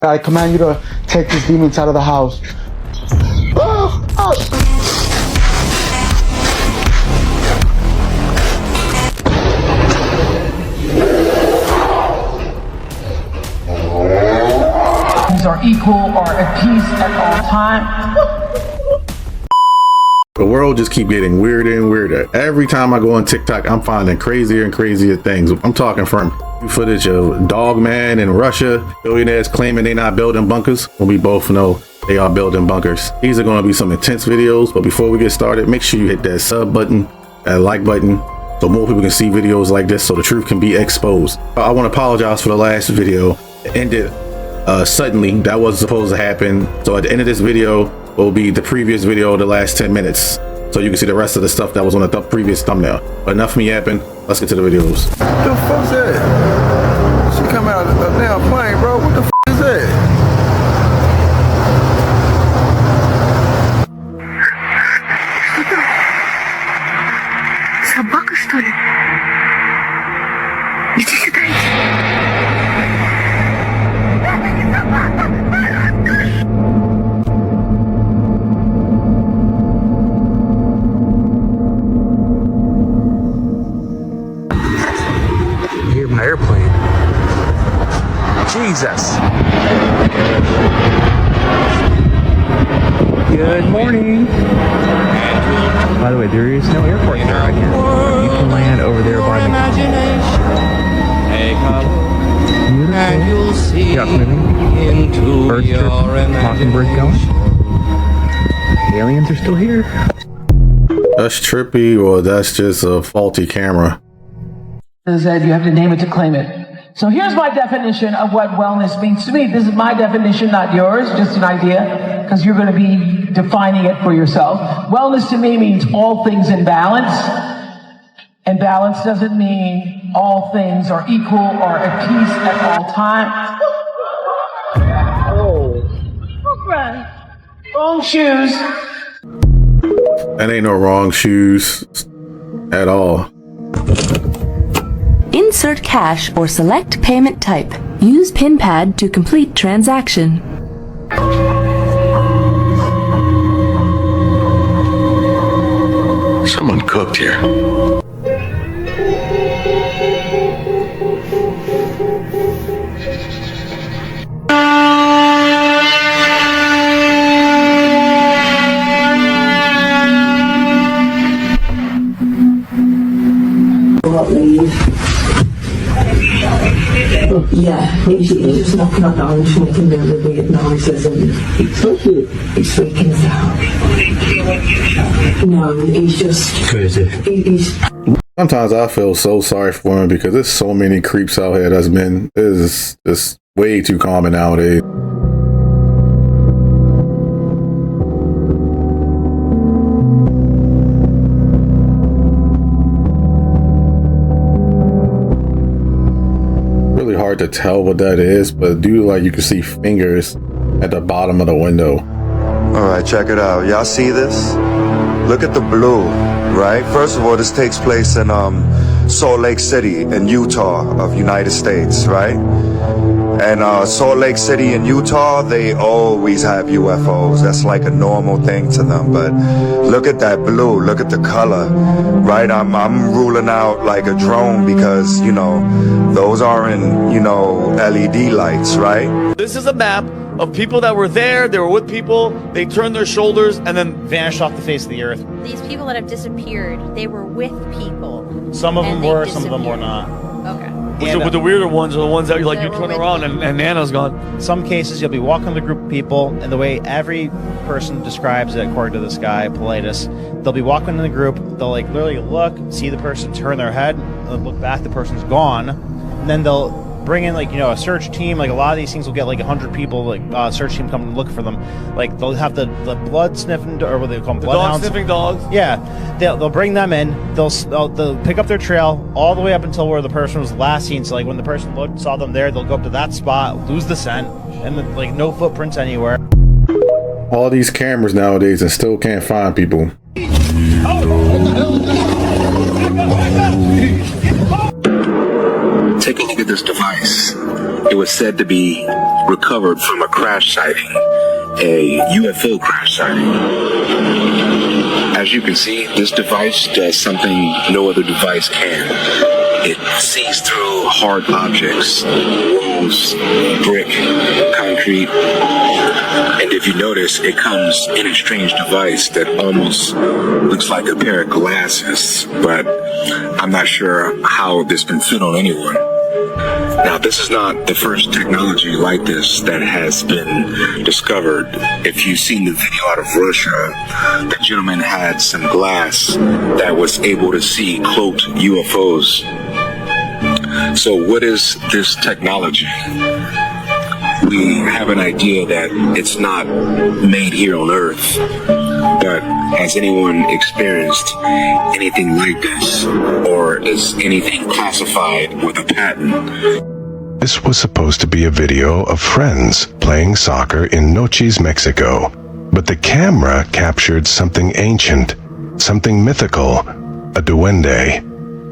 I command you to take these demons out of the house. These are equal or at peace at all times. The world just keep getting weirder and weirder. Every time I go on TikTok, I'm finding crazier and crazier things. I'm talking from footage of Dogman in Russia, billionaires claiming they're not building bunkers, when we both know they are building bunkers. These are going to be some intense videos, but before we get started, make sure you hit that sub button, that like button, so more people can see videos like this so the truth can be exposed. I want to apologize for the last video. It ended suddenly. That wasn't supposed to happen. So at the end of this video will be the previous video of the last 10 minutes. So you can see the rest of the stuff that was on the previous thumbnail. But enough of me yapping. Let's get to the videos. What the fuck's that? She come out of a damn plane, bro. What the f is that? Собака, что ли? Иди сюда, иди. Это не собака! Hear my airplane. Jesus. Good morning. By the way, there is no airport here right here. You can land over there by the beautiful. Duck moving. Birds chirping. Mockingbird going. Aliens are still here. That's trippy, or that's just a faulty camera. Said you have to name it to claim it. So here's my definition of what wellness means to me. This is my definition, not yours, just an idea, because you're going to be defining it for yourself. Wellness to me means all things in balance. And balance doesn't mean all things are equal or at peace at all times. Wrong shoes. That ain't no wrong shoes at all. Insert cash or select payment type. Use PIN pad to complete transaction. Someone cooked here. Yeah, he's just knocking up doors, making really weird noises, and it's freaking us out. No, he's just crazy. Sometimes I feel so sorry for him because there's so many creeps out here that's been, this is way too common nowadays. Hard to tell what that is, but do like you can see fingers at the bottom of the window. All right, check it out. Y'all see this? Look at the blue, right? First of all, this takes place in Salt Lake City in Utah of United States, right? And Salt Lake City in Utah, they always have UFOs. That's like a normal thing to them. But look at that blue. Look at the color, right? I'm ruling out like a drone because, you know, those aren't, you know, LED lights, right? This is a map of people that were there. They were with people. They turned their shoulders and then vanished off the face of the earth. These people that have disappeared, they were with people. Some of them were, some of them were not. Okay. But the weirder ones are the ones that like you turn around and Nana's gone. Some cases you'll be walking with a group of people, and the way every person describes it, according to this guy, Politis, they'll be walking in the group, they'll like literally look, see the person turn their head, and look back, the person's gone, and then they'll bring in like, you know, a search team. Like a lot of these things will get like 100 people, like search team come and look for them. Like they'll have the blood sniffing, or what they call them, bloodhounds. Dog sniffing dogs. Yeah, they'll bring them in. They'll pick up their trail all the way up until where the person was last seen. So like when the person looked, saw them there, they'll go up to that spot, lose the scent, and then, like no footprints anywhere. All these cameras nowadays and still can't find people. Take a look at this device. It was said to be recovered from a crash sighting, a UFO crash sighting. As you can see, this device does something no other device can. It sees through hard objects, walls, brick, concrete. And if you notice, it comes in a strange device that almost looks like a pair of glasses, but I'm not sure how this can fit on anyone. Now, this is not the first technology like this that has been discovered. If you've seen the video out of Russia, the gentleman had some glass that was able to see cloaked UFOs. So what is this technology? We have an idea that it's not made here on Earth, but has anyone experienced anything like this, or is anything classified with a patent? This was supposed to be a video of friends playing soccer in Noches, Mexico, but the camera captured something ancient, something mythical, a duende.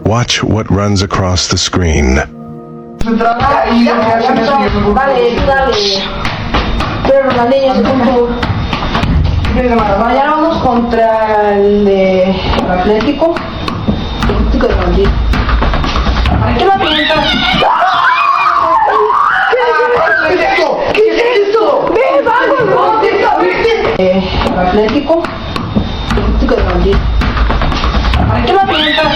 Watch what runs across the screen. Mañana vamos contra el de Atlético. ¿Para qué la piensas? ¿Qué es esto? ¡Ve, vamos! Atlético. ¿Para qué la piensas?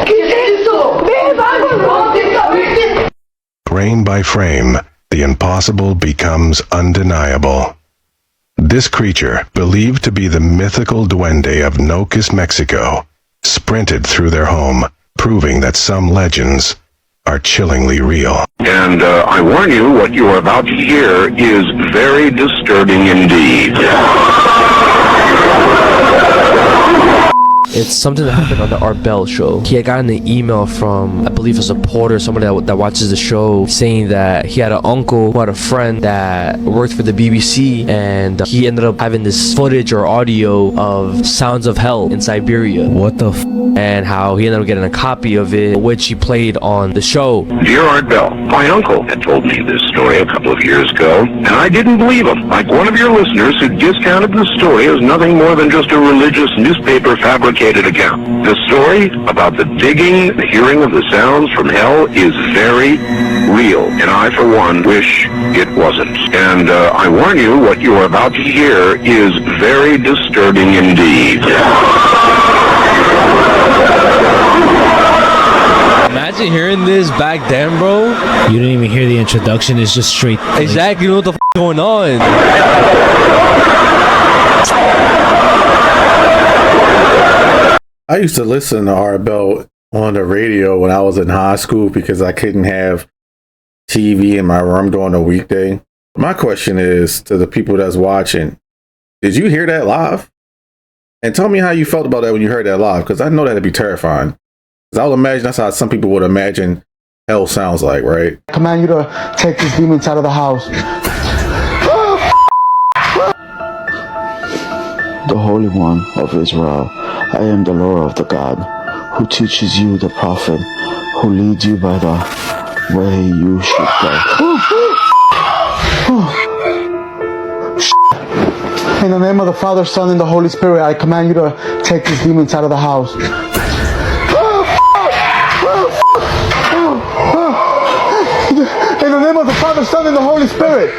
¿Qué es esto? ¡Ve, vamos! Frame by frame, the impossible becomes undeniable. This creature, believed to be the mythical duende of Noches, Mexico, sprinted through their home, proving that some legends are chillingly real. And I warn you, what you are about to hear is very disturbing indeed. It's something that happened on the Art Bell show. He had gotten an email from, I believe, a supporter, somebody that watches the show, saying that he had an uncle who had a friend that worked for the BBC, and he ended up having this footage or audio of sounds of hell in Siberia. What the f? And how he ended up getting a copy of it, which he played on the show. Dear Art Bell, my uncle had told me this story a couple of years ago, and I didn't believe him. Like one of your listeners who discounted the story as nothing more than just a religious newspaper fabricated account. The story about the digging, the hearing of the sounds from hell is very real, and I, for one, wish it wasn't. And I warn you, what you are about to hear is very disturbing indeed. Imagine hearing this back then, bro. You didn't even hear the introduction. It's just straight. Exactly. You know what the f going on. I used to listen to Art Bell on the radio when I was in high school because I couldn't have TV in my room during the weekday. My question is to the people that's watching, did you hear that live? And tell me how you felt about that when you heard that live, because I know that'd be terrifying. Because I would imagine that's how some people would imagine hell sounds like, right? I command you to take these demons out of the house. The Holy One of Israel, I am the Lord of the God, who teaches you the prophet, who leads you by the way you should go. In the name of the Father, Son, and the Holy Spirit, I command you to take these demons out of the house. In the name of the Father, Son, and the Holy Spirit,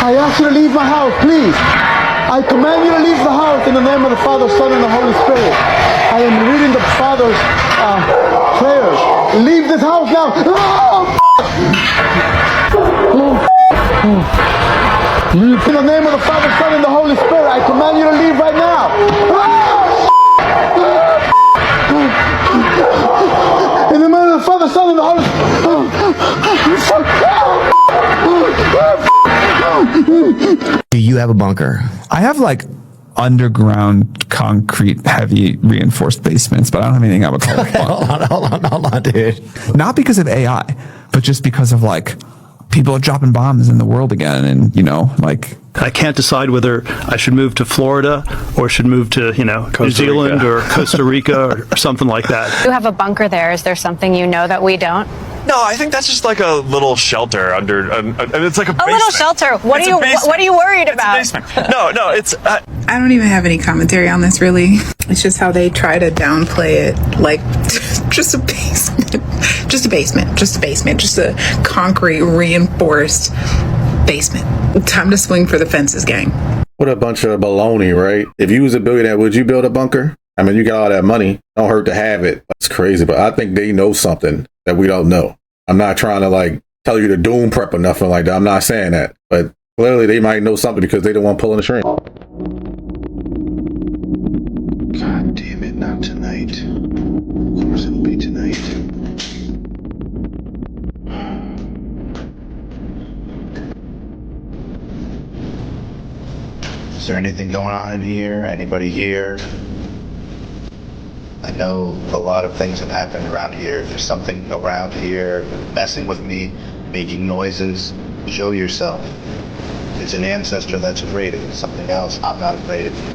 I ask you to leave my house, please. I command you to leave the house in the name of the Father, Son, and the Holy Spirit. I am reading the Father's prayers. Leave this house now. In the name of the Father, Son, and the Holy Spirit, I command you to leave right now. In the name of the Father, Son, and the Holy Spirit. Do you have a bunker? I have like underground concrete heavy reinforced basements, but I don't have anything I would call a bunker. Hold on, dude. Not because of AI, but just because of like people are dropping bombs in the world again, and you know, like I can't decide whether I should move to Florida or should move to, New Zealand or Costa Rica or something like that. You have a bunker there. Is there something you know that we don't? No, I think that's just like a little shelter under. It's like a basement. Little shelter. What are you worried about? It's a basement. No, it's. I don't even have any commentary on this, really. It's just how they try to downplay it, like just a basement, just a basement, just a concrete reinforced basement. Time to swing for the fences, gang. What a bunch of baloney, right? If you was a billionaire, would you build a bunker? I mean, you got all that money. Don't hurt to have it. It's crazy, but I think they know something that we don't know. I'm not trying to tell you to doom prep or nothing like that. I'm not saying that, but clearly they might know something because they don't want pulling the string. God damn it, not tonight. Of course it'll be tonight. Is there anything going on in here? Anybody here? I know a lot of things have happened around here. If there's something around here messing with me, making noises, show yourself. It's an ancestor that's afraid of it. Something else, I'm not afraid of you.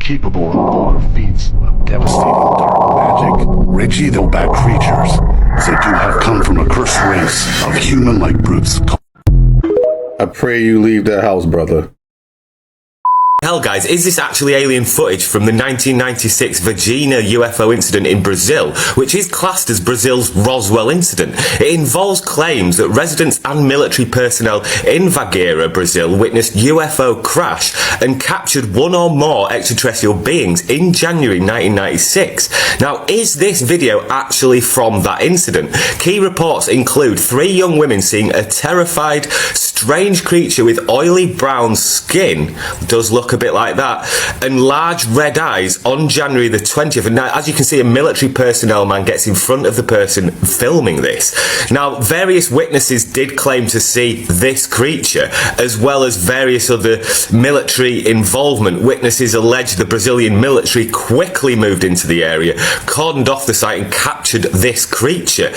Capable of bolder feats of devastating dark magic, Richie-the-back creatures said you have come from a cursed race of human-like brutes. I pray you leave that house, brother. Hell, guys, is this actually alien footage from the 1996 Virginia UFO incident in Brazil, which is classed as Brazil's Roswell incident? It involves claims that residents and military personnel in Vagueira, Brazil, witnessed UFO crash and captured one or more extraterrestrial beings in January 1996. Now, is this video actually from that incident? Key reports include 3 young women seeing a terrified, strange creature with oily brown skin, does look a bit like that, and large red eyes on January the 20th. And now, as you can see, a military personnel man gets in front of the person filming this. Now, various witnesses did claim to see this creature, as well as various other military involvement. Witnesses allege the Brazilian military quickly moved into the area, cordoned off the site and captured this creature.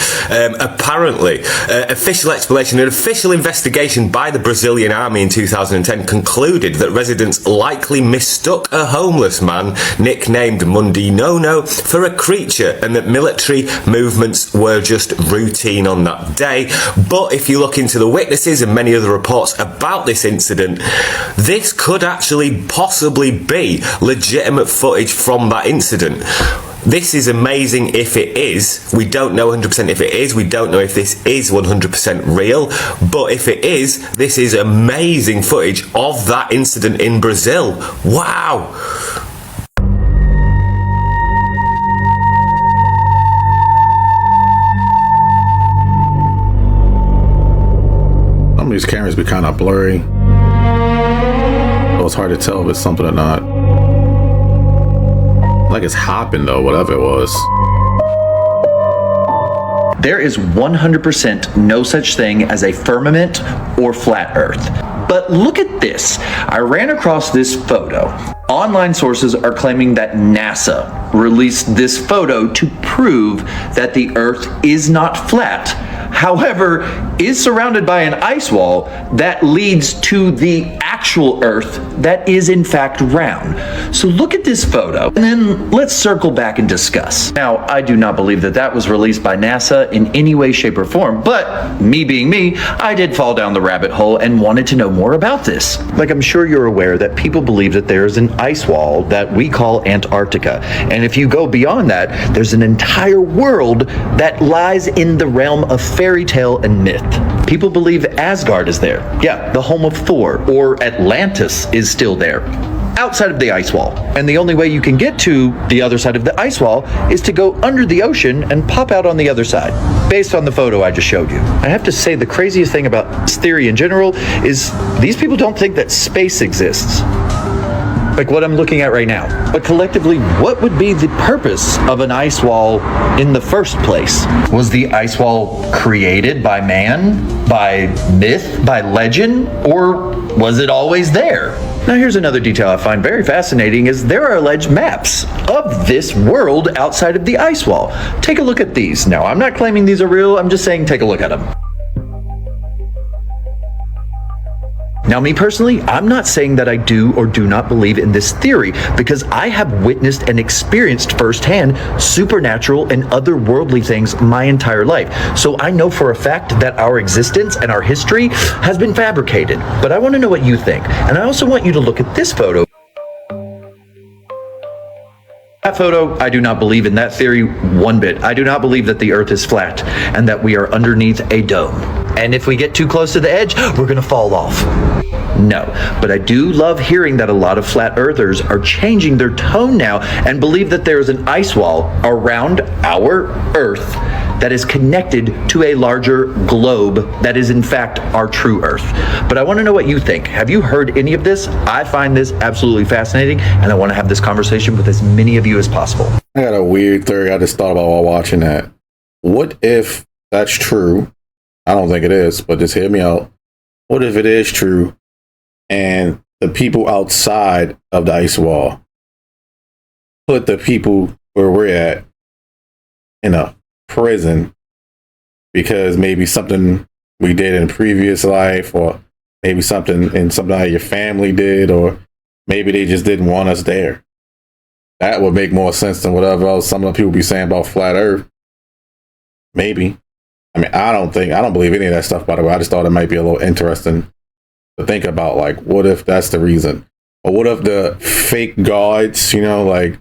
Apparently, official explanation, an official investigation by the Brazilian army in 2010 concluded that residents likely mistook a homeless man nicknamed Mundinono for a creature, and that military movements were just routine on that day. But if you look into the witnesses and many other reports about this incident, this could actually possibly be legitimate footage from that incident. This is amazing if it is. We don't know 100% if it is. We don't know if this is 100% real. But if it is, this is amazing footage of that incident in Brazil. Wow! Some of these cameras be kind of blurry. So it's hard to tell if it's something or not. Like it's hopping though, whatever it was. There is 100% no such thing as a firmament or flat earth. But look at this. I ran across this photo. Online sources are claiming that NASA released this photo to prove that the earth is not flat. However, is surrounded by an ice wall that leads to the actual earth that is in fact round. So look at this photo and then let's circle back and discuss. Now, I do not believe that that was released by NASA in any way, shape, or form, but me being me, I did fall down the rabbit hole and wanted to know more about this. Like, I'm sure you're aware that people believe that there's an ice wall that we call Antarctica. And if you go beyond that, there's an entire world that lies in the realm of fairy tale and myth. People believe Asgard is there. Yeah, the home of Thor, or Atlantis is still there. outside of the ice wall. And the only way you can get to the other side of the ice wall is to go under the ocean and pop out on the other side, based on the photo I just showed you. I have to say the craziest thing about this theory in general is these people don't think that space exists. Like what I'm looking at right now. But collectively, what would be the purpose of an ice wall in the first place? Was the ice wall created by man, by myth, by legend, or was it always there? Now here's another detail I find very fascinating is there are alleged maps of this world outside of the ice wall. Take a look at these. Now I'm not claiming these are real, I'm just saying take a look at them. Now, me personally, I'm not saying that I do or do not believe in this theory because I have witnessed and experienced firsthand supernatural and otherworldly things my entire life. So I know for a fact that our existence and our history has been fabricated. But I want to know what you think. And I also want you to look at this photo. That photo, I do not believe in that theory one bit. I do not believe that the earth is flat and that we are underneath a dome. And if we get too close to the edge, we're gonna fall off. No, but I do love hearing that a lot of flat earthers are changing their tone now and believe that there is an ice wall around our earth that is connected to a larger globe that is in fact our true earth. But I want to know what you think. Have you heard any of this? I find this absolutely fascinating and I want to have this conversation with as many of you as possible. I got a weird theory I just thought about while watching that. What if that's true? I don't think it is, but just hear me out. What if it is true and the people outside of the ice wall put the people where we're at in a prison because maybe something we did in a previous life, or maybe something that your family did, or maybe they just didn't want us there? That would make more sense than whatever else some of the people be saying about flat earth. Maybe. I mean, I don't believe any of that stuff, by the way. I just thought it might be a little interesting to think about, like, what if that's the reason? Or what if the fake gods, like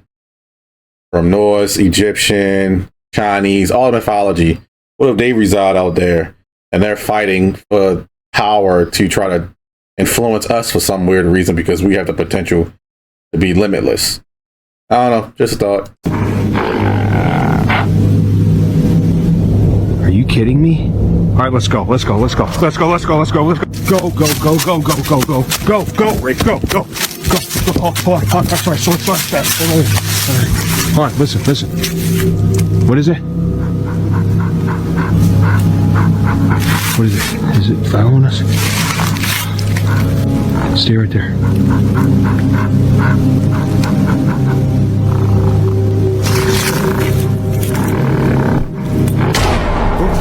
from Norse, Egyptian, Chinese, all mythology, what if they reside out there and they're fighting for power to try to influence us for some weird reason because we have the potential to be limitless? I don't know, just a thought. Are you kidding me? All right, let's go. Let's go. Let's go. Let's go. Let's go. Let's go. Let's go. Go. Go. Go. Go. Go. Go. Go. Go. Go. Rick. Go. Go. Go. Hold on. Hold on. Sorry. All right. Listen. Listen. What is it? What is it? Is it following us? Stay right there.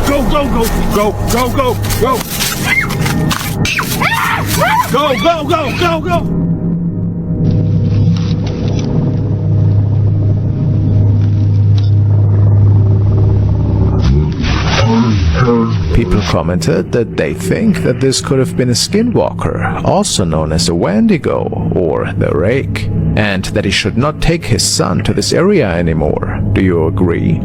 Go, go, go, go, go, go, go. Go, go, go, go, go. People commented that they think that this could have been a skinwalker, also known as a Wendigo or the Rake, and that he should not take his son to this area anymore. Do you agree?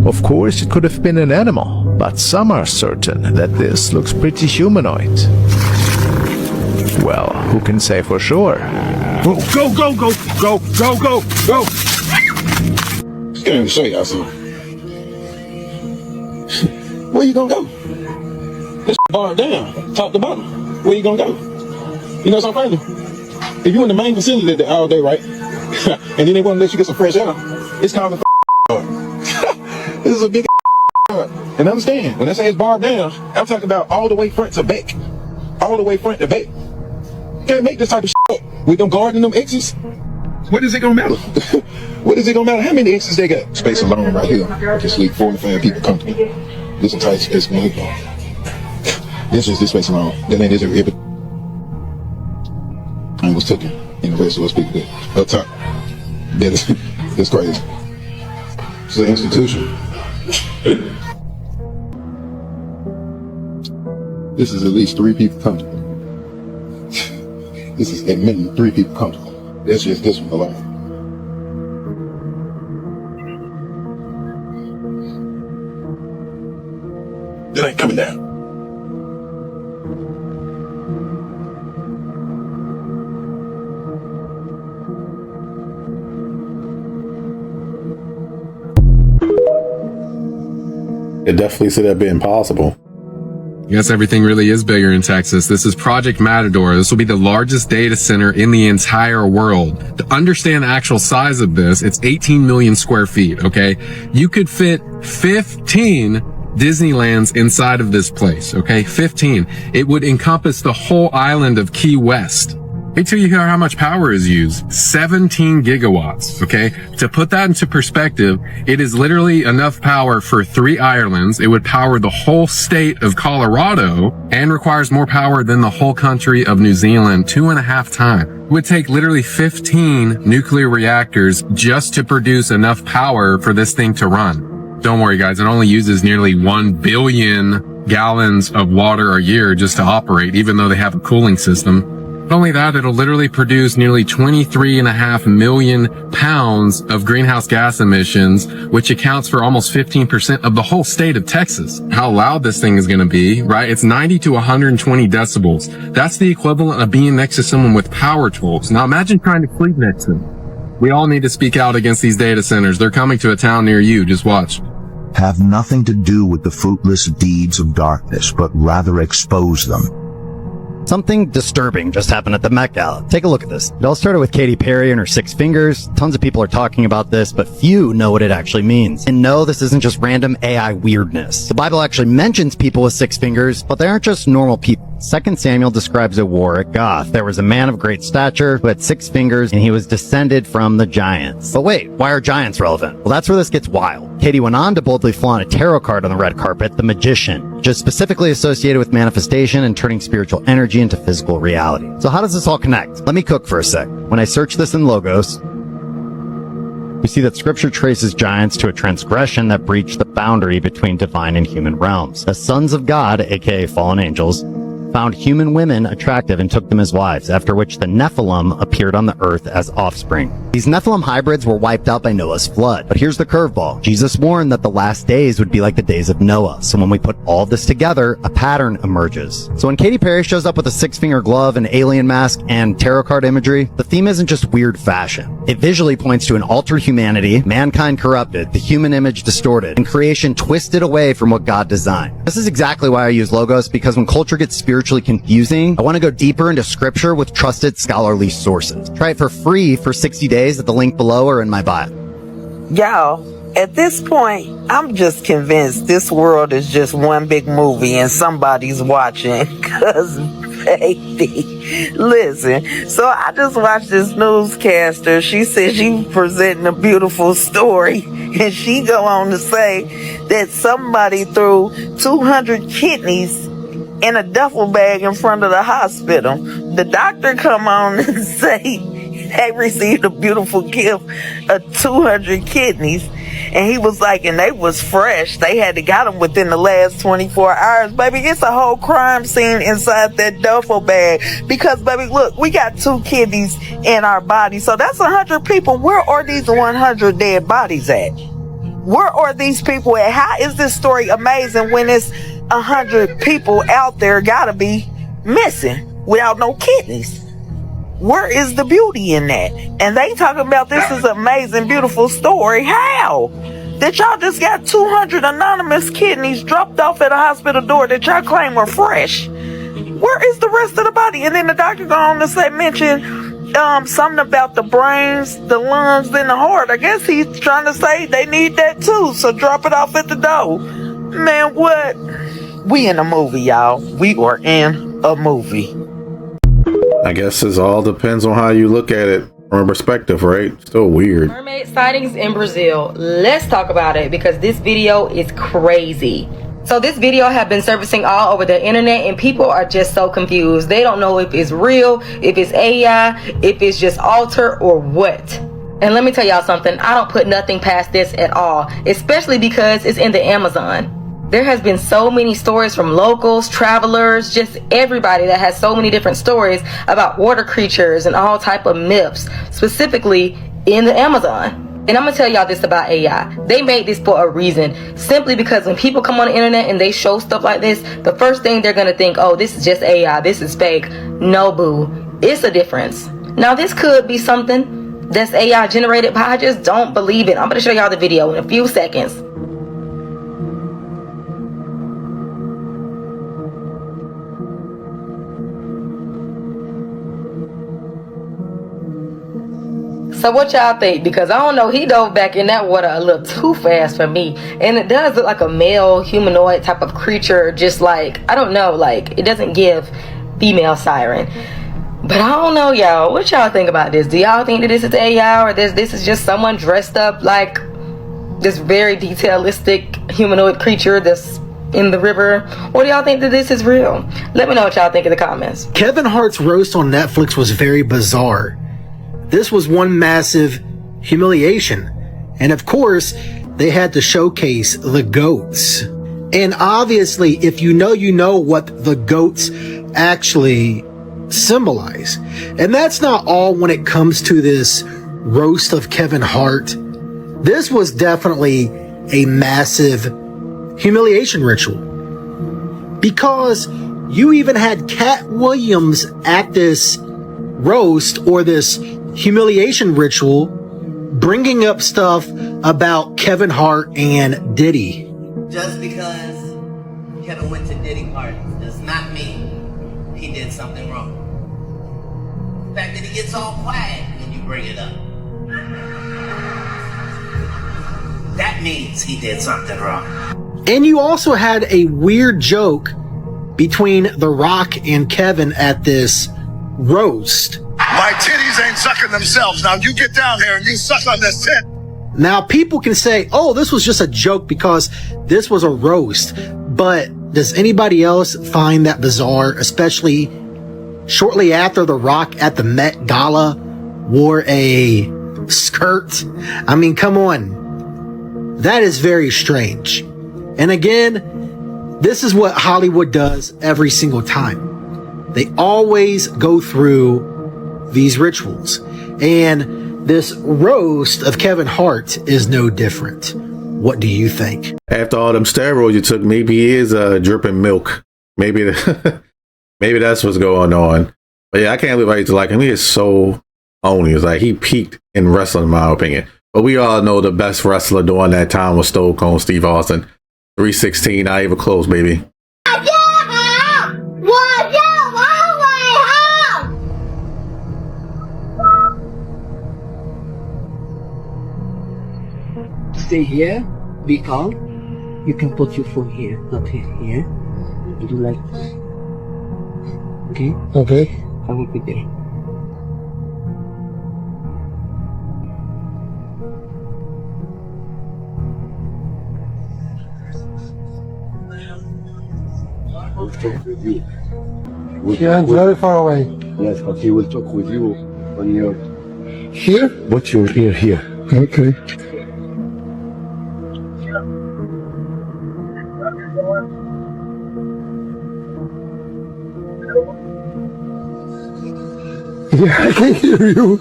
Of course, it could have been an animal, but some are certain that this looks pretty humanoid. Well, who can say for sure? Go, go, go, go, go, go, go, go. Just can't even show y'all something. Where you gonna go? This bar down, top to bottom. Where you gonna go? You know something funny? If you in the main facility all day, right? And then they want to let you get some fresh air, it's called the This is a big yard. And understand, when I say it's barred down, I'm talking about all the way front to back. All the way front to back. You can't make this type of up with them guarding them exits. What is it gonna matter? What is it gonna matter? How many exits they got? Space alone right here can sleep 4 to 5 people comfortably. This entire space can live on. This is this space alone. That ain't every I was taken and the rest of us people there. Up top. That's crazy. It's an institution. This is at least 3 people comfortable. This is at minimum 3 people comfortable. That's just this one alone. That ain't coming down. It definitely see that being possible. Yes, everything really is bigger in Texas. This is Project Matador. This will be the largest data center in the entire world. To understand the actual size of this, it's 18 million square feet, okay? You could fit 15 Disneylands inside of this place, okay? 15. It would encompass the whole island of Key West. Wait till you hear how much power is used. 17 gigawatts, okay? To put that into perspective, it is literally enough power for 3 Irelands. It would power the whole state of Colorado and requires more power than the whole country of New Zealand 2.5 times. It would take literally 15 nuclear reactors just to produce enough power for this thing to run. Don't worry, guys. It only uses nearly 1 billion gallons of water a year just to operate, even though they have a cooling system. Not only that, it'll literally produce nearly 23.5 million pounds of greenhouse gas emissions, which accounts for almost 15% of the whole state of Texas. How loud this thing is going to be, right? It's 90 to 120 decibels. That's the equivalent of being next to someone with power tools. Now imagine trying to sleep next to them. We all need to speak out against these data centers. They're coming to a town near you. Just watch. Have nothing to do with the fruitless deeds of darkness, but rather expose them. Something disturbing just happened at the Met Gala. Take a look at this. It all started with Katy Perry and her 6 fingers. Tons of people are talking about this, but few know what it actually means. And no, this isn't just random AI weirdness. The Bible actually mentions people with 6 fingers, but they aren't just normal people. 2 Samuel describes a war at Goth. There was a man of great stature who had 6 fingers, and he was descended from the giants. But wait, why are giants relevant? Well, that's where this gets wild. Katie went on to boldly flaunt a tarot card on the red carpet, the Magician, which is specifically associated with manifestation and turning spiritual energy into physical reality. So how does this all connect? Let me cook for a sec. When I search this in Logos, we see that scripture traces giants to a transgression that breached the boundary between divine and human realms. The sons of God, aka fallen angels, found human women attractive and took them as wives, after which the Nephilim appeared on the earth as offspring. These Nephilim hybrids were wiped out by Noah's flood. But here's the curveball. Jesus warned that the last days would be like the days of Noah. So when we put all of this together, a pattern emerges. So when Katy Perry shows up with a 6-finger glove, an alien mask, and tarot card imagery, the theme isn't just weird fashion. It visually points to an altered humanity, mankind corrupted, the human image distorted, and creation twisted away from what God designed. This is exactly why I use Logos, because when culture gets spiritually confusing, I want to go deeper into scripture with trusted scholarly sources. Try it for free for 60 days at the link below or in my bio. Y'all, at this point, I'm just convinced this world is just one big movie and somebody's watching. Cause baby, listen, so I just watched this newscaster. She said she presenting a beautiful story, and she go on to say that somebody threw 200 kidneys in a duffel bag in front of the hospital. The doctor come on and say they received a beautiful gift of 200 kidneys, and he was like, and they was fresh. They had to got them within the last 24 hours. Baby, it's a whole crime scene inside that duffel bag. Because, baby, look, we got 2 kidneys in our body, so that's 100 people. Where are these 100 dead bodies at? Where are these people at? How is this story amazing when it's 100 people out there gotta be missing without no kidneys? Where is the beauty in that? And they talking about this is an amazing, beautiful story. How? That y'all just got 200 anonymous kidneys dropped off at a hospital door that y'all claim were fresh. Where is the rest of the body? And then the doctor go on to say, mention something about the brains, the lungs, and the heart. I guess he's trying to say they need that too, so drop it off at the door. Man, what? We in a movie, y'all. We are in a movie. I guess it all depends on how you look at it from a perspective, right? Still weird. Mermaid sightings in Brazil. Let's talk about it because this video is crazy. So this video have been surfacing all over the internet and people are just so confused. They don't know if it's real, if it's AI, if it's just altered or what. And let me tell y'all something, I don't put nothing past this at all, especially because it's in the Amazon. There has been so many stories from locals, travelers, just everybody that has so many different stories about water creatures and all type of myths, specifically in the Amazon. And I'm gonna tell y'all this about AI. They made this for a reason, simply because when people come on the internet and they show stuff like this, the first thing they're gonna think, oh, this is just AI, this is fake. No, boo, it's a difference. Now this could be something that's AI generated, but I just don't believe it. I'm gonna show y'all the video in a few seconds. So what y'all think? Because I don't know, he dove back in that water a little too fast for me. And it does look like a male humanoid type of creature, just like, I don't know, like, it doesn't give female siren. But I don't know, y'all. What y'all think about this? Do y'all think that this is AI, or this is just someone dressed up like this very detailistic humanoid creature that's in the river? Or do y'all think that this is real? Let me know what y'all think in the comments. Kevin Hart's roast on Netflix was very bizarre. This was one massive humiliation. And of course, they had to showcase the goats. And obviously, if you know what the goats actually symbolize. And that's not all when it comes to this roast of Kevin Hart. This was definitely a massive humiliation ritual. Because you even had Cat Williams at this roast or this humiliation ritual bringing up stuff about Kevin Hart and Diddy. Just because Kevin went to Diddy parties does not mean he did something wrong. The fact that he gets all quiet when you bring it up, that means he did something wrong. And you also had a weird joke between The Rock and Kevin at this roast. My titties ain't sucking themselves. Now you get down here and you suck on this tit. Now people can say, oh, this was just a joke because this was a roast. But does anybody else find that bizarre, especially shortly after The Rock at the Met Gala wore a skirt? I mean, come on. That is very strange. And again, this is what Hollywood does every single time. They always go through these rituals. And this roast of Kevin Hart is no different. What do you think? After all them steroids you took, maybe he is dripping milk. Maybe maybe that's what's going on. But yeah, I can't believe I used to like him. He is so only. It's like he peaked in wrestling, in my opinion. But we all know the best wrestler during that time was Stone Cold Steve Austin. 316, not even close, baby. Stay here, be calm. You can put your phone here, not here. You do like this. Okay? Okay. I will be there. Will talk with you. Yeah, very far away. Yes, but he will talk with you when you're here. What's your ear here? Okay. Yeah, I can hear you.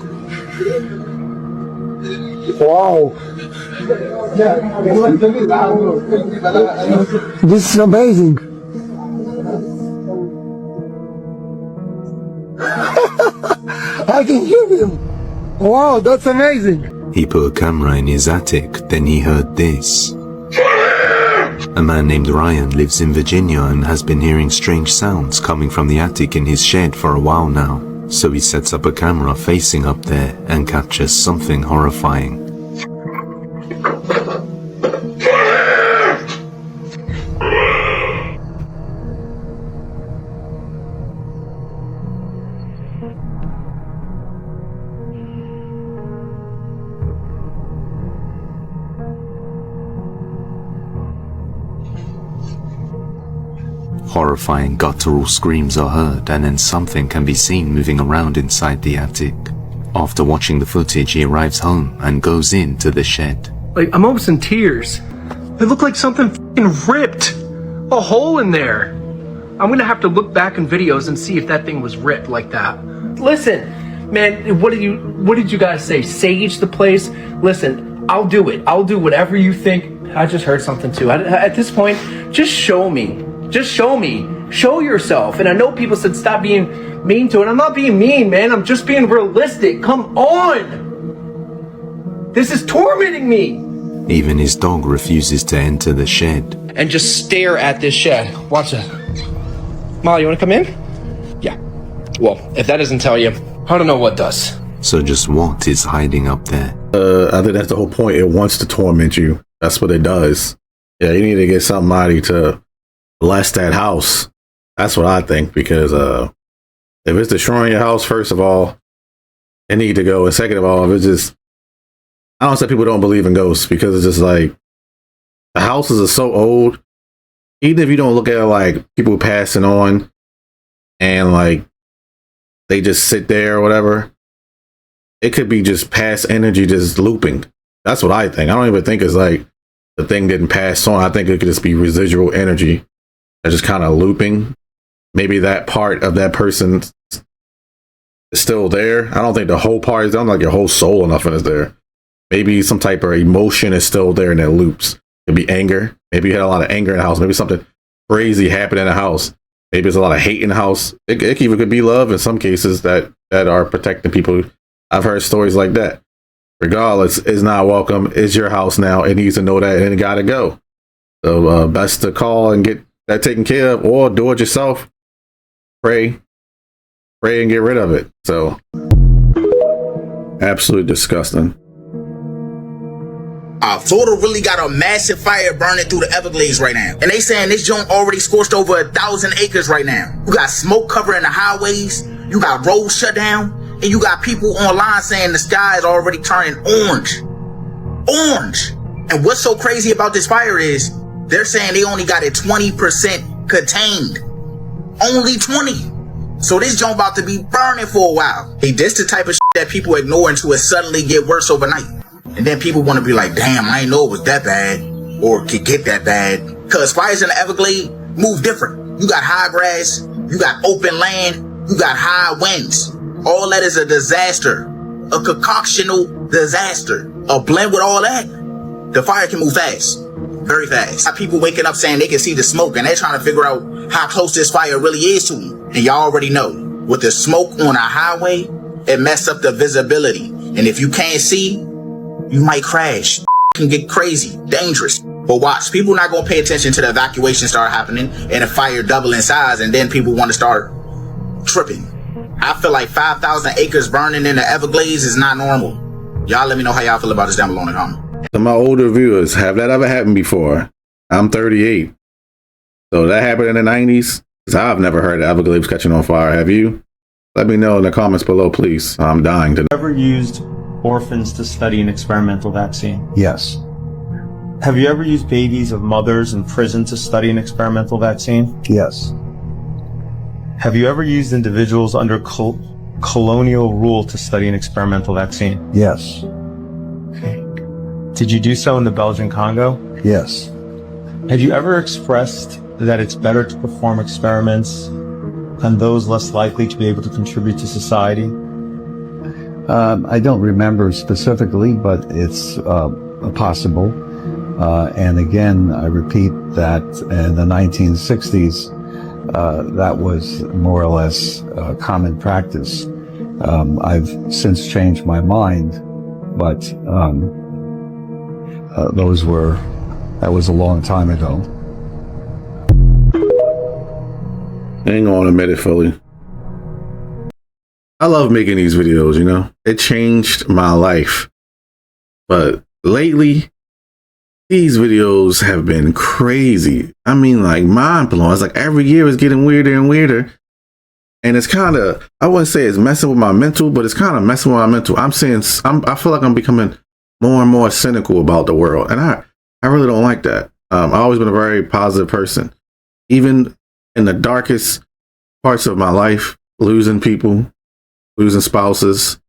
Wow. This is amazing. I can hear him. Wow, that's amazing. He put a camera in his attic, then he heard this. A man named Ryan lives in Virginia and has been hearing strange sounds coming from the attic in his shed for a while now. So he sets up a camera facing up there and captures something horrifying. Horrifying guttural screams are heard, and then something can be seen moving around inside the attic. After watching the footage, he arrives home and goes into the shed. Like, I'm almost in tears. It looked like something f***ing ripped a hole in there. I'm gonna have to look back in videos and see if that thing was ripped like that. Listen, man, what did you guys say? Sage the place? Listen, I'll do it. I'll do whatever you think. I just heard something too. At this point, just show me. Just show me. Show yourself. And I know people said stop being mean to it. I'm not being mean, man. I'm just being realistic. Come on. This is tormenting me. Even his dog refuses to enter the shed. And just stare at this shed. Watch that. Molly, you want to come in? Yeah. Well, if that doesn't tell you, I don't know what does. So just what is hiding up there? I think that's the whole point. It wants to torment you. That's what it does. Yeah, you need to get somebody to bless that house. That's what I think, because if it's destroying your house, first of all, it need to go. And second of all, if it's just, I don't say people don't believe in ghosts, because it's just like, the houses are so old. Even if you don't look at it like people passing on and like they just sit there or whatever, it could be just past energy just looping. That's what I think. I don't even think it's like the thing didn't pass on. I think it could just be residual energy that's just kind of looping. Maybe that part of that person is still there. I don't think the whole part is done, like your whole soul or nothing is there. Maybe some type of emotion is still there and it loops. It could be anger. Maybe you had a lot of anger in the house. Maybe something crazy happened in the house. Maybe there's a lot of hate in the house. It even could be love in some cases that are protecting people. I've heard stories like that. Regardless, it's not welcome. It's your house now. It needs to know that, and it got to go. So best to call and get that taken care of, or do it yourself. Pray and get rid of it. So absolutely disgusting. Florida really got a massive fire burning through the Everglades right now. And they saying this joint already scorched over 1,000 acres right now. You got smoke covering the highways. You got roads shut down. And you got people online saying the sky is already turning orange. Orange. And what's so crazy about this fire is they're saying they only got it 20% contained. Only 20. So this joint about to be burning for a while. Hey, this the type of shit that people ignore until it suddenly get worse overnight. And then people want to be like, damn, I didn't know it was that bad or could get that bad. Because fires in the Everglades move different. You got high grass, you got open land, you got high winds. All that is a disaster, a concoctional disaster. A blend with all that, the fire can move fast, very fast. Got people waking up saying they can see the smoke and they're trying to figure out how close this fire really is to them. And y'all already know, with the smoke on a highway, it messes up the visibility. And if you can't see, you might crash. Can get crazy, dangerous. But watch, people not gonna pay attention to the evacuation start happening and the fire double in size, and then people want to start tripping. I feel like 5,000 acres burning in the Everglades is not normal. Y'all let me know how y'all feel about this down below in the comments. To my older viewers, have that ever happened before? I'm 38. So that happened in the 90s? Because I've never heard of Everglades catching on fire. Have you? Let me know in the comments below, please. I'm dying to know. Ever used orphans to study an experimental vaccine? Yes. Have you ever used babies of mothers in prison to study an experimental vaccine? Yes. Have you ever used individuals under colonial rule to study an experimental vaccine? Yes. Did you do so in the Belgian Congo? Yes. Have you ever expressed that it's better to perform experiments on those less likely to be able to contribute to society? I don't remember specifically, but it's possible. And again, I repeat that in the 1960s, that was more or less common practice. I've since changed my mind, but that was a long time ago. I ain't gonna admit it fully. I love making these videos, you know? It changed my life. But lately, these videos have been crazy. I mean, like, mind-blowing. It's like every year it's getting weirder and weirder. And it's kind of, I wouldn't say it's messing with my mental, but it's kind of messing with my mental. I feel like I'm becoming more and more cynical about the world. And I really don't like that. I've always been a very positive person. Even in the darkest parts of my life, losing people, losing spouses,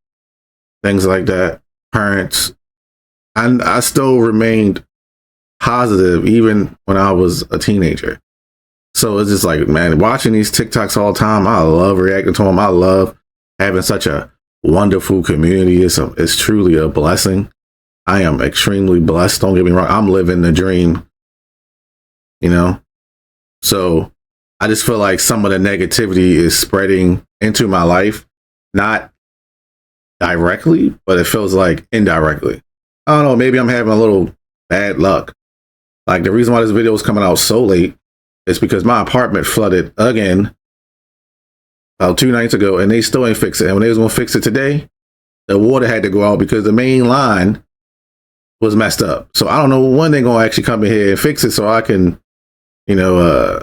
things like that, parents, and I still remained positive even when I was a teenager. So it's just like, man, watching these TikToks all the time, I love reacting to them. I love having such a wonderful community. It's truly a blessing. I am extremely blessed. Don't get me wrong. I'm living the dream, you know? So I just feel like some of the negativity is spreading into my life, not directly, but it feels like indirectly. I don't know. Maybe I'm having a little bad luck. Like, the reason why this video is coming out so late is because my apartment flooded again about 2 nights ago, and they still ain't fixed it. And when they was gonna fix it today, the water had to go out because the main line was messed up. So I don't know when they're gonna actually come in here and fix it so I can, you know,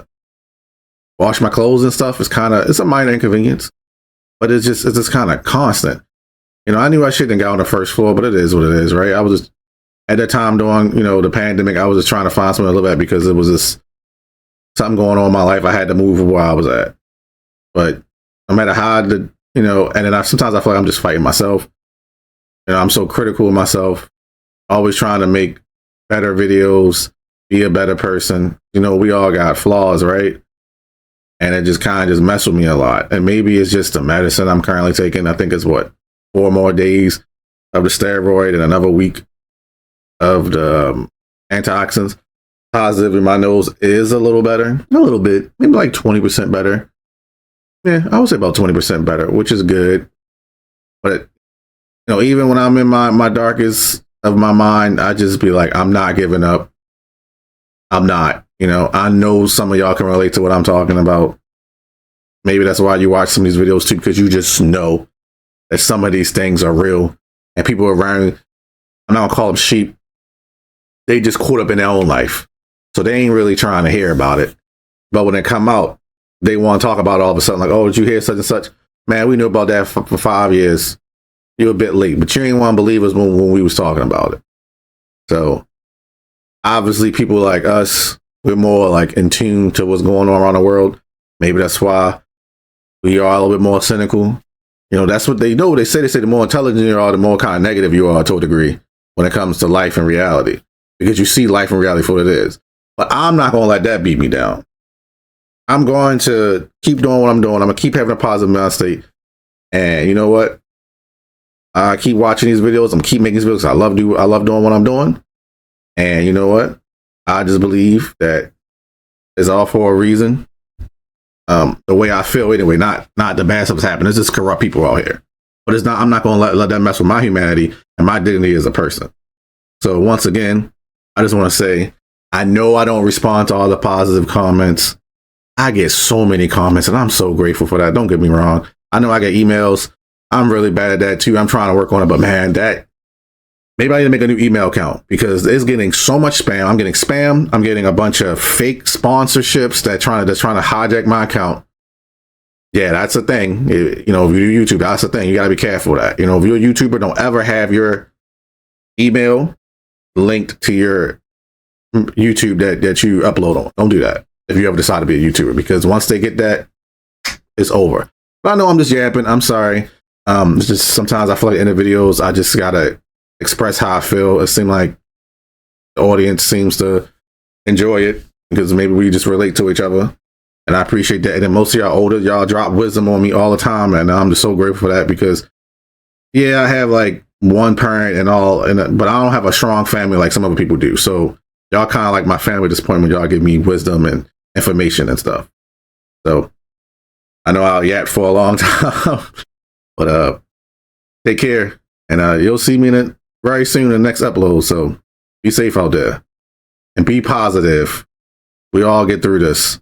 wash my clothes and stuff. It's a minor inconvenience, but it's just kind of constant. You know, I knew I shouldn't get on the first floor, but it is what it is, right? I was just at that time during, you know, the pandemic, I was just trying to find something to live at because it was just something going on in my life. I had to move where I was at. But no matter how you know, and then sometimes I feel like I'm just fighting myself. You know, I'm so critical of myself, always trying to make better videos, be a better person. You know, we all got flaws, right? And it just kind of just messed with me a lot. And maybe it's just the medicine I'm currently taking. I think it's 4 more days of the steroid and another week of the antioxidants. Positive in my nose is a little better, a little bit, maybe like 20% better. Yeah, I would say about 20% better, which is good. But you know, even when I'm in my darkest of my mind, I just be like, I'm not giving up. I'm not. You know, I know some of y'all can relate to what I'm talking about. Maybe that's why you watch some of these videos too, because you just know that some of these things are real and people around, I'm not gonna call them sheep. They just caught up in their own life. So they ain't really trying to hear about it. But when they come out, they want to talk about it all of a sudden, like, oh, did you hear such and such? Man, we knew about that for 5 years. You're a bit late, but you ain't want to believe us when we was talking about it. So obviously people like us, we're more like in tune to what's going on around the world. Maybe that's why we are a little bit more cynical. You know, that's what they know. They say the more intelligent you are, the more kind of negative you are to a degree when it comes to life and reality, because you see life and reality for what it is. But I'm not going to let that beat me down. I'm going to keep doing what I'm doing. I'm going to keep having a positive mental state. And you know what? I keep watching these videos. I'm keep making these videos. I love doing what I'm doing. And you know what? I just believe that it's all for a reason. The way I feel anyway, not the bad stuff's happening. It's just corrupt people out here. But it's not. I'm not going to let that mess with my humanity and my dignity as a person. So once again, I just want to say, I know I don't respond to all the positive comments. I get so many comments, and I'm so grateful for that. Don't get me wrong. I know I get emails. I'm really bad at that too. I'm trying to work on it, but man, maybe I need to make a new email account because it's getting so much spam. I'm getting spam. I'm getting a bunch of fake sponsorships that's trying to hijack my account. Yeah, that's the thing. You know, if you do YouTube, that's the thing. You got to be careful of that. You know, if you're a YouTuber, don't ever have your email linked to your YouTube that you upload on. Don't do that if you ever decide to be a YouTuber, because once they get that, it's over. But I know I'm just yapping. I'm sorry. It's just sometimes I feel like in the videos, I just gotta express how I feel. It seems like the audience seems to enjoy it because maybe we just relate to each other, and I appreciate that. And then most of y'all older, y'all drop wisdom on me all the time, and I'm just so grateful for that because, yeah, I have like one parent and all, but I don't have a strong family like some other people do. So y'all kind of like my family at this point when y'all give me wisdom and information and stuff. So I know I'll yap for a long time, but take care, and you'll see me very soon in the next upload. So be safe out there and be positive. We all get through this.